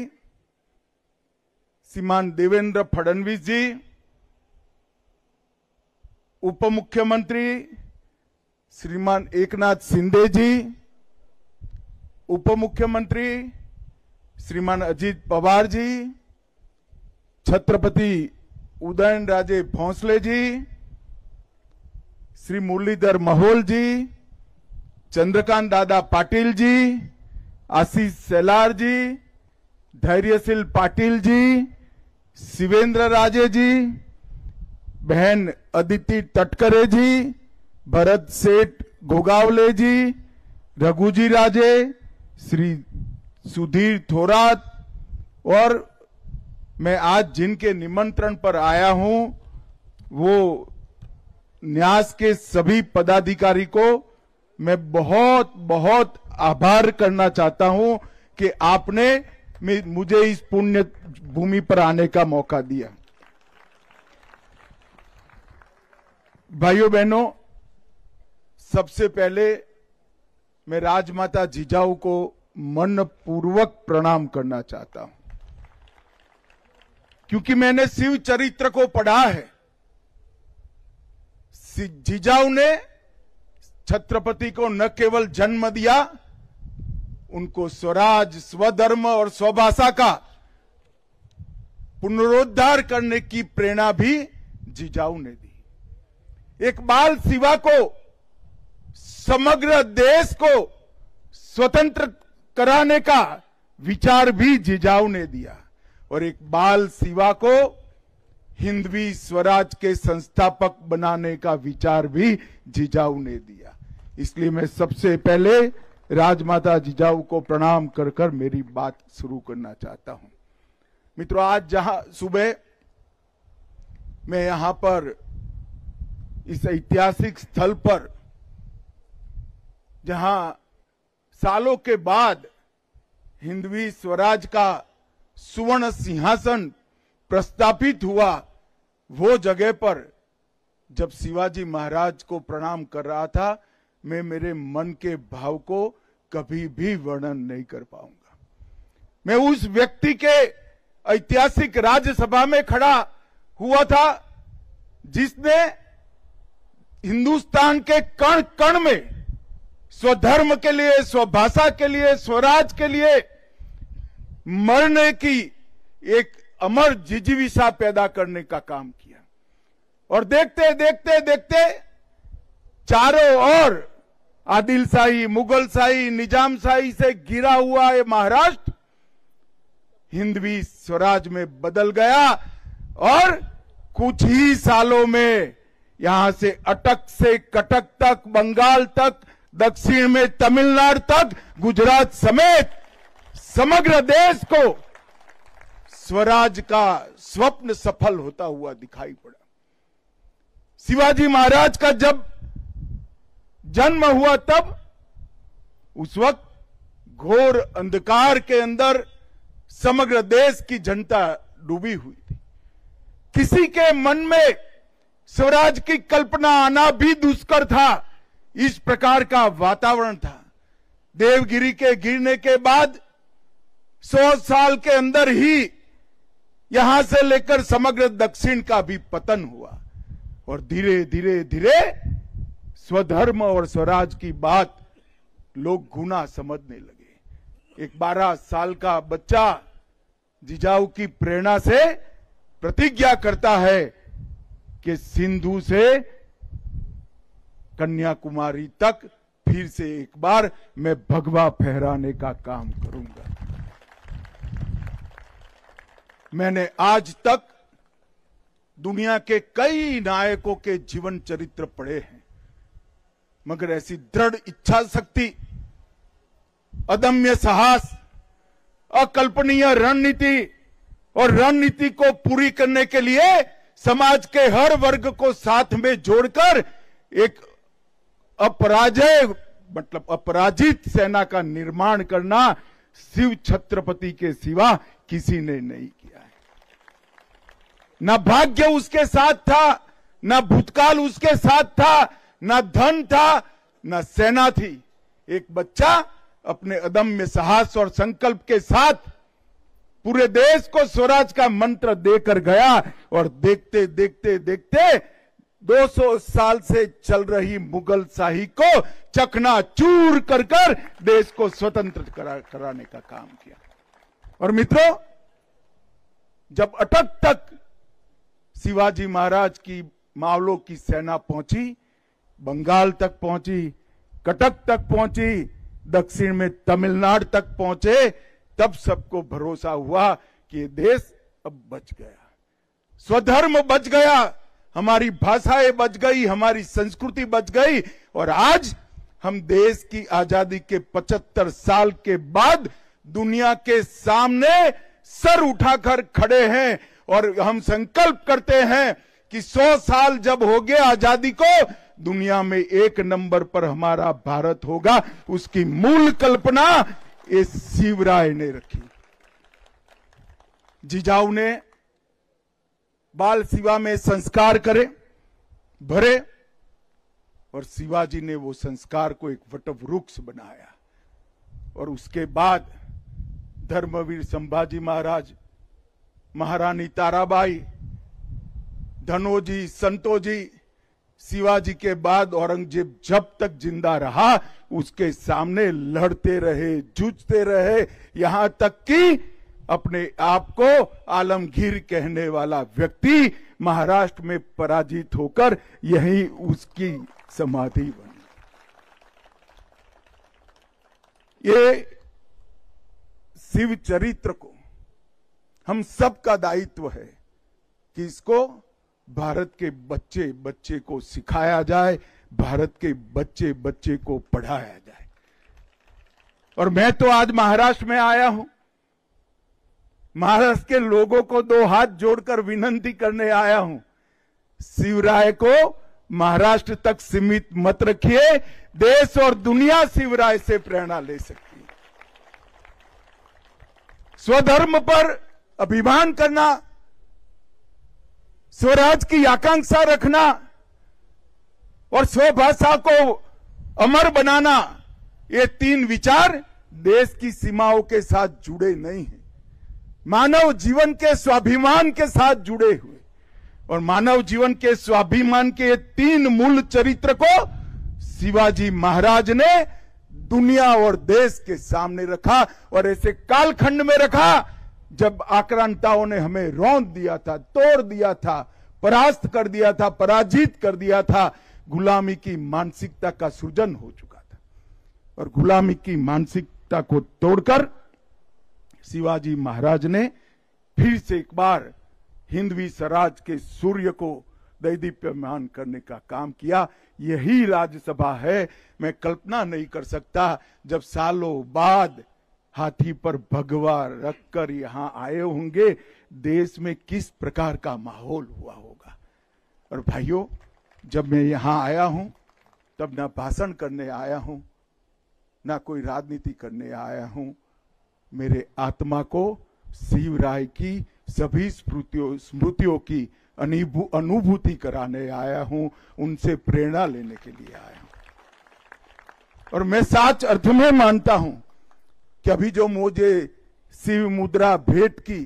श्रीमान देवेंद्र फडणवीस जी, उप मुख्यमंत्री श्रीमान एकनाथ शिंदे जी, उप मुख्यमंत्री श्रीमान अजित पवार जी, छत्रपति उदयनराजे भोंसले जी, श्री मुरलीधर महोल जी, चंद्रकांत दादा पाटिल जी, आशीष शेलार जी, धैर्यशील पाटिल जी, शिवेंद्र राजे जी, बहन अदिति तटकरे जी, भरत सेठ गोगावले जी, रघुजी राजे, श्री सुधीर थोरात और मैं आज जिनके निमंत्रण पर आया हूं वो न्यास के सभी पदाधिकारी को मैं बहुत बहुत आभार करना चाहता हूं कि आपने मुझे इस पुण्य भूमि पर आने का मौका दिया. भाइयों बहनों, सबसे पहले मैं राजमाता जिजाऊ को मनपूर्वक प्रणाम करना चाहता हूं क्योंकि मैंने शिव चरित्र को पढ़ा है. जिजाऊ ने छत्रपति को न केवल जन्म दिया, उनको स्वराज, स्वधर्म और स्वभाषा का पुनरुद्धार करने की प्रेरणा भी जिजाऊ ने दी. एक बाल शिवा को समग्र देश को स्वतंत्र कराने का विचार भी जिजाऊ ने दिया और एक बाल शिवा को हिंदवी स्वराज के संस्थापक बनाने का विचार भी जिजाऊ ने दिया. इसलिए मैं सबसे पहले राजमाता जिजाऊ को प्रणाम कर कर मेरी बात शुरू करना चाहता हूं. मित्रों, आज जहां सुबह मैं यहां पर इस ऐतिहासिक स्थल पर जहां सालों के बाद हिंदवी स्वराज का सुवर्ण सिंहासन प्रस्थापित हुआ, वो जगह पर जब शिवाजी महाराज को प्रणाम कर रहा था, मैं मेरे मन के भाव को कभी भी वर्णन नहीं कर पाऊंगा। मैं उस व्यक्ति के ऐतिहासिक राज्यसभा में खड़ा हुआ था जिसने हिंदुस्तान के कण कण में स्वधर्म के लिए, स्वभाषा के लिए, स्वराज के लिए मरने की एक अमर जिजीविषा पैदा करने का काम किया। और देखते देखते देखते चारों ओर आदिलशाही, मुगलशाही, निजामशाही से घिरा हुआ ये महाराष्ट्र हिंदवी स्वराज में बदल गया और कुछ ही सालों में यहां से अटक से कटक तक, बंगाल तक, दक्षिण में तमिलनाडु तक, गुजरात समेत समग्र देश को स्वराज का स्वप्न सफल होता हुआ दिखाई पड़ा। शिवाजी महाराज का जब जन्म हुआ तब उस वक्त घोर अंधकार के अंदर समग्र देश की जनता डूबी हुई थी। किसी के मन में स्वराज की कल्पना आना भी दुष्कर था। इस प्रकार का वातावरण था। देवगिरी के गिरने के बाद 100 साल के अंदर ही यहां से लेकर समग्र दक्षिण का भी पतन हुआ और धीरे धीरे धीरे स्वधर्म और स्वराज की बात लोग गुना समझने लगे। एक 12 साल का बच्चा जिजाऊ की प्रेरणा से प्रतिज्ञा करता है कि सिंधु से कन्याकुमारी तक फिर से एक बार मैं भगवा फहराने का काम करूंगा। मैंने आज तक दुनिया के कई नायकों के जीवन चरित्र पढ़े हैं, मगर ऐसी दृढ़ इच्छा शक्ति, अदम्य साहस, अकल्पनीय रणनीति और रणनीति को पूरी करने के लिए समाज के हर वर्ग को साथ में जोड़कर एक अपराजित सेना का निर्माण करना शिव छत्रपति के सिवा किसी ने नहीं किया है। न भाग्य उसके साथ था, न भूतकाल उसके साथ था, न धन था, न सेना थी। एक बच्चा अपने अदम्य साहस और संकल्प के साथ पूरे देश को स्वराज का मंत्र देकर गया और देखते देखते देखते 200 साल से चल रही मुगल शाही को चकनाचूर कर कर देश को स्वतंत्र कराने का काम किया। और मित्रों, जब अटक तक शिवाजी महाराज की मावलों की सेना पहुंची, बंगाल तक पहुंची, कटक तक पहुंची, दक्षिण में तमिलनाडु तक पहुंचे, तब सबको भरोसा हुआ कि ये देश अब बच गया, स्वधर्म बच गया, हमारी भाषाएं बच गई, हमारी संस्कृति बच गई। और आज हम देश की आजादी के 75 साल के बाद दुनिया के सामने सर उठाकर खड़े हैं और हम संकल्प करते हैं कि 100 साल जब हो गए आजादी को, दुनिया में 1 नंबर पर हमारा भारत होगा। उसकी मूल कल्पना इस शिवराय ने रखी। जिजाऊ ने बाल शिवा में संस्कार भरे और शिवाजी ने वो संस्कार को एक वटवृक्ष बनाया। और उसके बाद धर्मवीर संभाजी महाराज, महारानी ताराबाई, धनोजी, संतोजी, शिवाजी के बाद औरंगजेब जब तक जिंदा रहा उसके सामने लड़ते रहे, जूझते रहे, यहां तक कि अपने आप को आलमगीर कहने वाला व्यक्ति महाराष्ट्र में पराजित होकर यही उसकी समाधि बनी। ये शिव चरित्र को हम सबका दायित्व है कि इसको भारत के बच्चे बच्चे को सिखाया जाए, भारत के बच्चे बच्चे को पढ़ाया जाए। और मैं तो आज महाराष्ट्र में आया हूं, महाराष्ट्र के लोगों को 2 हाथ जोड़कर विनती करने आया हूं, शिवराय को महाराष्ट्र तक सीमित मत रखिए। देश और दुनिया शिवराज से प्रेरणा ले सकती है। स्वधर्म पर अभिमान करना, स्वराज की आकांक्षा रखना और स्वभाषा को अमर बनाना, ये तीन विचार देश की सीमाओं के साथ जुड़े नहीं हैं, मानव जीवन के स्वाभिमान के साथ जुड़े हुए। और मानव जीवन के स्वाभिमान के तीन मूल चरित्र को शिवाजी महाराज ने दुनिया और देश के सामने रखा और ऐसे कालखंड में रखा जब आक्रांताओं ने हमें रौंद दिया था, तोड़ दिया था, परास्त कर दिया था, पराजित कर दिया था। गुलामी की मानसिकता का सृजन हो चुका था और गुलामी की मानसिकता को तोड़कर शिवाजी महाराज ने फिर से एक बार हिंदवी स्वराज के सूर्य को दैदीप्यमान करने का काम किया। यही राज्यसभा है। मैं कल्पना नहीं कर सकता जब सालों बाद हाथी पर भगवा रखकर यहां आए होंगे, देश में किस प्रकार का माहौल हुआ होगा। और भाइयों, जब मैं यहां आया हूं तब ना भाषण करने आया हूं, ना कोई राजनीति करने आया हूं। मेरे आत्मा को शिवराय की सभी स्मृतियों की अनुभूति कराने आया हूं, उनसे प्रेरणा लेने के लिए आया हूं। और मैं सच अर्थ में मानता हूं कि अभी जो मुझे शिव मुद्रा भेंट की,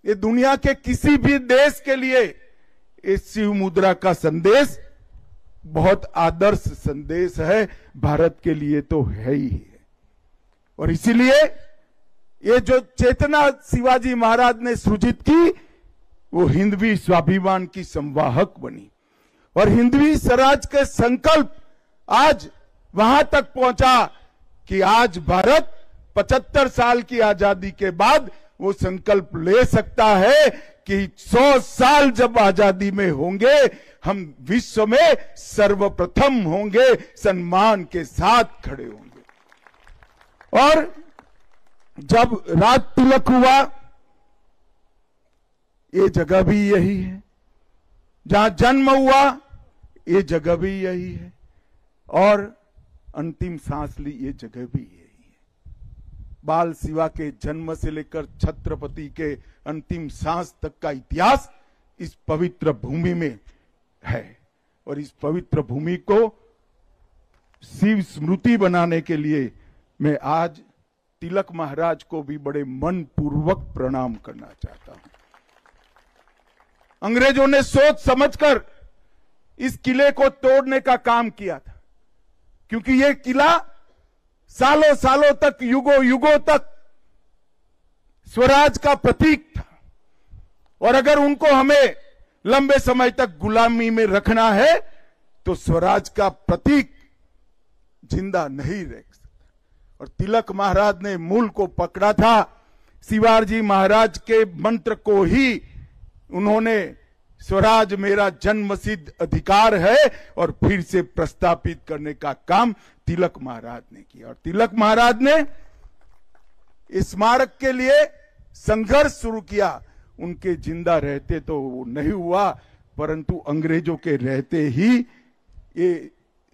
ये दुनिया के किसी भी देश के लिए इस शिव मुद्रा का संदेश बहुत आदर्श संदेश है, भारत के लिए तो है ही है। और इसीलिए ये जो चेतना शिवाजी महाराज ने सृजित की, वो हिंदवी स्वाभिमान की संवाहक बनी और हिंदवी स्वराज के संकल्प आज वहां तक पहुंचा कि आज भारत 75 साल की आजादी के बाद वो संकल्प ले सकता है कि 100 साल जब आजादी में होंगे, हम विश्व में सर्वप्रथम होंगे, सम्मान के साथ खड़े होंगे। और जब राज तिलक हुआ, ये जगह भी यही है, जहां जन्म हुआ ये जगह भी यही है, और अंतिम सांस ली ये जगह भी यही है। बाल शिवा के जन्म से लेकर छत्रपति के अंतिम सांस तक का इतिहास इस पवित्र भूमि में है। और इस पवित्र भूमि को शिव स्मृति बनाने के लिए मैं आज तिलक महाराज को भी बड़े मन पूर्वक प्रणाम करना चाहता हूं। अंग्रेजों ने सोच समझकर इस किले को तोड़ने का काम किया था, क्योंकि यह किला सालों सालों तक, युगों युगों तक स्वराज का प्रतीक था। और अगर उनको हमें लंबे समय तक गुलामी में रखना है तो स्वराज का प्रतीक जिंदा नहीं रह सकता। और तिलक महाराज ने मूल को पकड़ा था। शिवाजी महाराज के मंत्र को ही उन्होंने स्वराज मेरा जन्मसिद्ध अधिकार है और फिर से प्रस्तापित करने का काम तिलक महाराज ने किया। और तिलक महाराज ने इस स्मारक के लिए संघर्ष शुरू किया। उनके जिंदा रहते तो वो नहीं हुआ, परंतु अंग्रेजों के रहते ही ये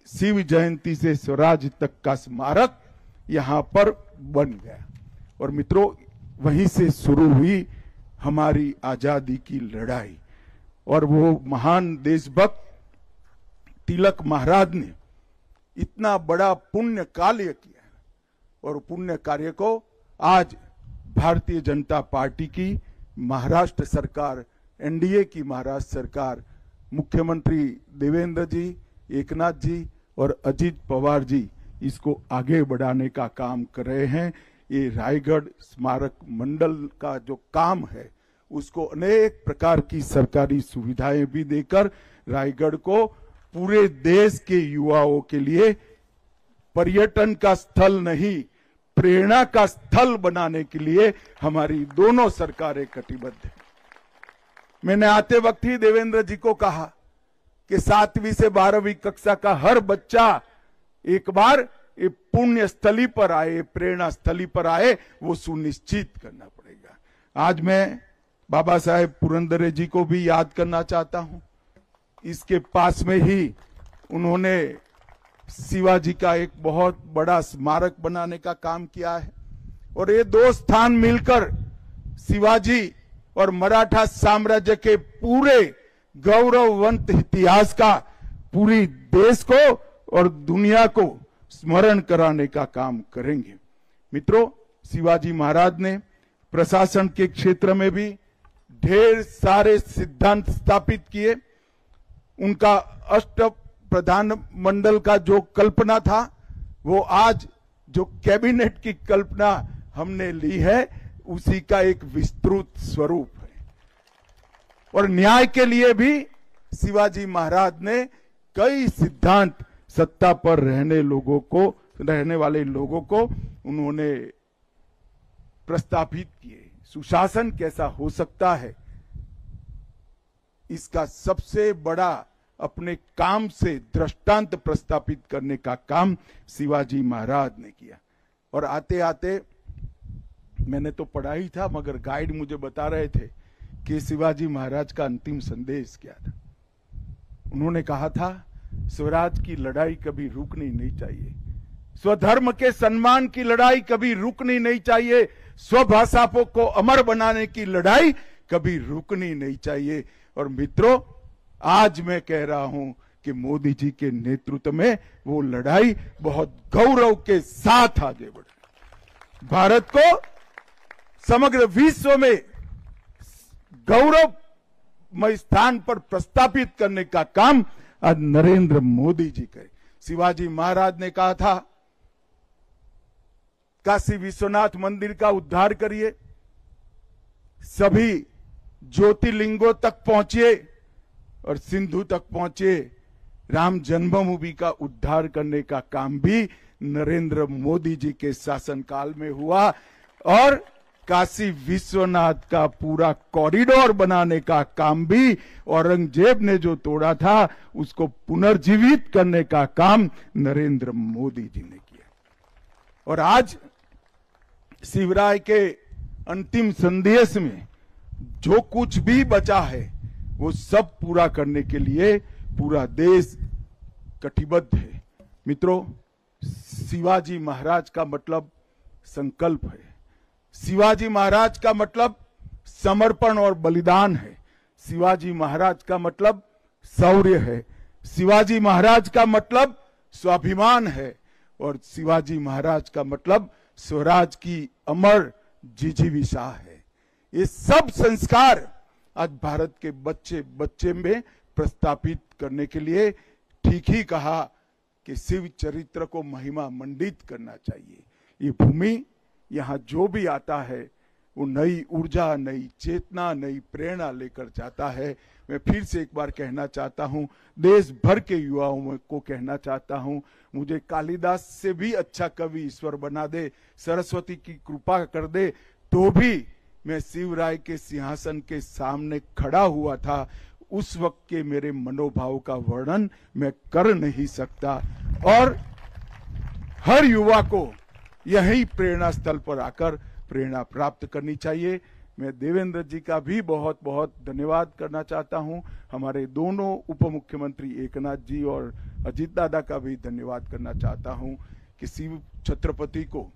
शिव जयंती से स्वराज तक का स्मारक यहां पर बन गया। और मित्रों, वहीं से शुरू हुई हमारी आजादी की लड़ाई। और वो महान देशभक्त तिलक महाराज ने इतना बड़ा पुण्य कार्य किया, और पुण्य कार्य को आज भारतीय जनता पार्टी की महाराष्ट्र सरकार, एनडीए की महाराष्ट्र सरकार, मुख्यमंत्री देवेंद्र जी, एकनाथ जी और अजित पवार जी इसको आगे बढ़ाने का काम कर रहे हैं। ये रायगढ़ स्मारक मंडल का जो काम है, उसको अनेक प्रकार की सरकारी सुविधाएं भी देकर रायगढ़ को पूरे देश के युवाओं के लिए पर्यटन का स्थल नहीं, प्रेरणा का स्थल बनाने के लिए हमारी दोनों सरकारें कटिबद्ध हैं। मैंने आते वक्त ही देवेंद्र जी को कहा कि 7वीं से 12वीं कक्षा का हर बच्चा एक बार ये पुण्य स्थली पर आए, प्रेरणा स्थली पर आए, वो सुनिश्चित करना पड़ेगा। आज मैं बाबा साहेब पुरंदरे जी को भी याद करना चाहता हूं। इसके पास में ही उन्होंने शिवाजी का एक बहुत बड़ा स्मारक बनाने का काम किया है। और ये दो स्थान मिलकर शिवाजी और मराठा साम्राज्य के पूरे गौरववंत इतिहास का पूरी देश को और दुनिया को स्मरण कराने का काम करेंगे। मित्रों, शिवाजी महाराज ने प्रशासन के क्षेत्र में भी ढेर सारे सिद्धांत स्थापित किए। उनका अष्ट प्रधान मंडल का जो कल्पना था वो आज जो कैबिनेट की कल्पना हमने ली है उसी का एक विस्तृत स्वरूप है। और न्याय के लिए भी शिवाजी महाराज ने कई सिद्धांत सत्ता पर रहने वाले लोगों को उन्होंने प्रस्तावित किए। सुशासन कैसा हो सकता है, इसका सबसे बड़ा अपने काम से दृष्टांत प्रस्तापित करने का काम शिवाजी महाराज ने किया। और आते आते मैंने तो पढ़ा ही था, मगर गाइड मुझे बता रहे थे कि शिवाजी महाराज का अंतिम संदेश क्या था। उन्होंने कहा था, स्वराज की लड़ाई कभी रुकनी नहीं चाहिए, स्वधर्म के सम्मान की लड़ाई कभी रुकनी नहीं चाहिए, स्वभाषा को अमर बनाने की लड़ाई कभी रुकनी नहीं चाहिए। और मित्रों, आज मैं कह रहा हूं कि मोदी जी के नेतृत्व में वो लड़ाई बहुत गौरव के साथ आगे बढ़ रही। भारत को समग्र विश्व में गौरवमय स्थान पर प्रस्तापित करने का काम आज नरेंद्र मोदी जी करे। शिवाजी महाराज ने कहा था, काशी विश्वनाथ मंदिर का उद्धार करिए, सभी ज्योतिर्लिंगों तक पहुंचिए और सिंधु तक पहुंचे। राम जन्मभूमि का उद्धार करने का काम भी नरेंद्र मोदी जी के शासनकाल में हुआ और काशी विश्वनाथ का पूरा कॉरिडोर बनाने का काम भी औरंगजेब ने जो तोड़ा था उसको पुनर्जीवित करने का काम नरेंद्र मोदी जी ने किया। और आज शिवराय के अंतिम संदेश में जो कुछ भी बचा है वो सब पूरा करने के लिए पूरा देश कटिबद्ध है। मित्रों, शिवाजी महाराज का मतलब संकल्प है, शिवाजी महाराज का मतलब समर्पण और बलिदान है, शिवाजी महाराज का मतलब शौर्य है, शिवाजी महाराज का मतलब स्वाभिमान है और शिवाजी महाराज का मतलब स्वराज की अमर जिजीविषा है। ये सब संस्कार आज भारत के बच्चे बच्चे में प्रस्तापित करने के लिए ठीक ही कहा कि शिव चरित्र को महिमा मंडित करना चाहिए। ये भूमि, यहाँ जो भी आता है वो नई ऊर्जा, नई चेतना, नई प्रेरणा लेकर जाता है। मैं फिर से एक बार कहना चाहता हूँ, देश भर के युवाओं को कहना चाहता हूँ, मुझे कालिदास से भी अच्छा कवि ईश्वर बना दे, सरस्वती की कृपा कर दे, तो भी मैं शिवराय के सिंहासन के सामने खड़ा हुआ था, उस वक्त के मेरे मनोभाव का वर्णन मैं कर नहीं सकता। और हर युवा को यही प्रेरणा स्थल पर आकर प्रेरणा प्राप्त करनी चाहिए। मैं देवेंद्र जी का भी बहुत बहुत धन्यवाद करना चाहता हूं, हमारे दोनों उप मुख्यमंत्री एकनाथ जी और अजीत दादा का भी धन्यवाद करना चाहता हूं कि शिव छत्रपति को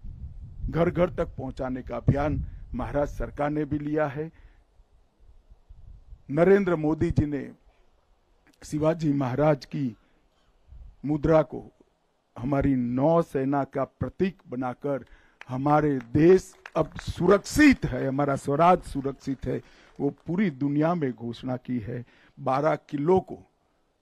घर घर तक पहुंचाने का अभियान महाराष्ट्र सरकार ने भी लिया है। नरेंद्र मोदी जी ने शिवाजी महाराज की मुद्रा को हमारी नौसेना का प्रतीक बनाकर हमारे देश अब सुरक्षित है, हमारा स्वराज सुरक्षित है, वो पूरी दुनिया में घोषणा की है। 12 किलो को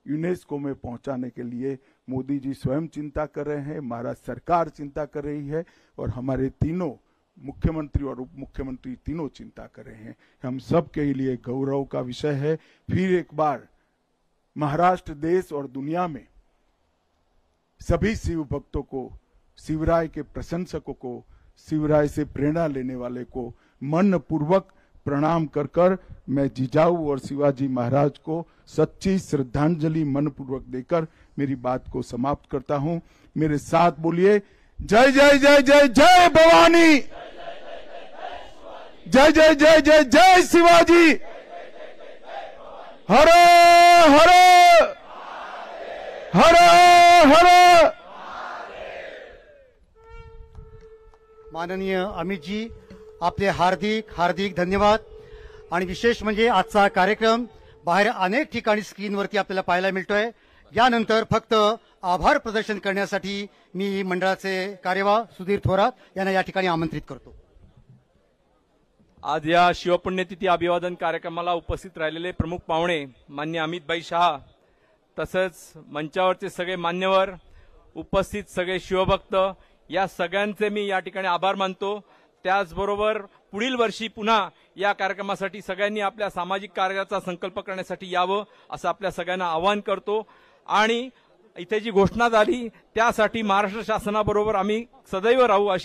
यूनेस्को में पहुंचाने के लिए मोदी जी स्वयं चिंता कर रहे हैं, महाराष्ट्र सरकार चिंता कर रही है और हमारे तीनों मुख्यमंत्री और उप मुख्यमंत्री तीनों चिंता कर रहे हैं। हम सब के लिए गौरव का विषय है। फिर एक बार महाराष्ट्र देश और दुनिया में सभी शिव भक्तों को, शिवराय के प्रशंसकों को, शिवराय से प्रेरणा लेने वाले को मन पूर्वक प्रणाम कर कर मैं जिजाऊ और शिवाजी महाराज को सच्ची श्रद्धांजलि मन पूर्वक देकर मेरी बात को समाप्त करता हूं। मेरे साथ बोलिए, जय जय जय जय जय भवानी, जय जय जय जय जय शिवाजी, हर हर हर हर माननीय अमितजी, आपले हार्दिक हार्दिक धन्यवाद. आणि विशेष म्हणजे आजचा कार्यक्रम बाहेर अनेक ठिकाणी स्क्रीनवरती आपल्याला पाहायला मिळतोय. यानंतर फक्त आभार प्रदर्शन करण्यासाठी मी मंडळाचे कार्यवाह सुधीर थोरात यांना या ठिकाणी आमंत्रित करतो. आज या शिवपुण्यतिथी अभिवादन कार्यक्रमाला उपस्थित राहिलेले प्रमुख पाहुणे माननीय अमितभाई शहा, तसंच मंचावरचे सगळे मान्यवर, उपस्थित सगळे शिवभक्त, या सगळ्यांचे मी या ठिकाणी आभार मानतो. त्याचबरोबर पुढील वर्षी पुन्हा या कार्यक्रमासाठी सगळ्यांनी आपल्या सामाजिक कार्याचा संकल्प करण्यासाठी यावं असं आपल्या सगळ्यांना आवाहन करतो. आणि इथे जी घोषणा झाली त्यासाठी महाराष्ट्र शासनाबरोबर आम्ही सदैव राहू अशी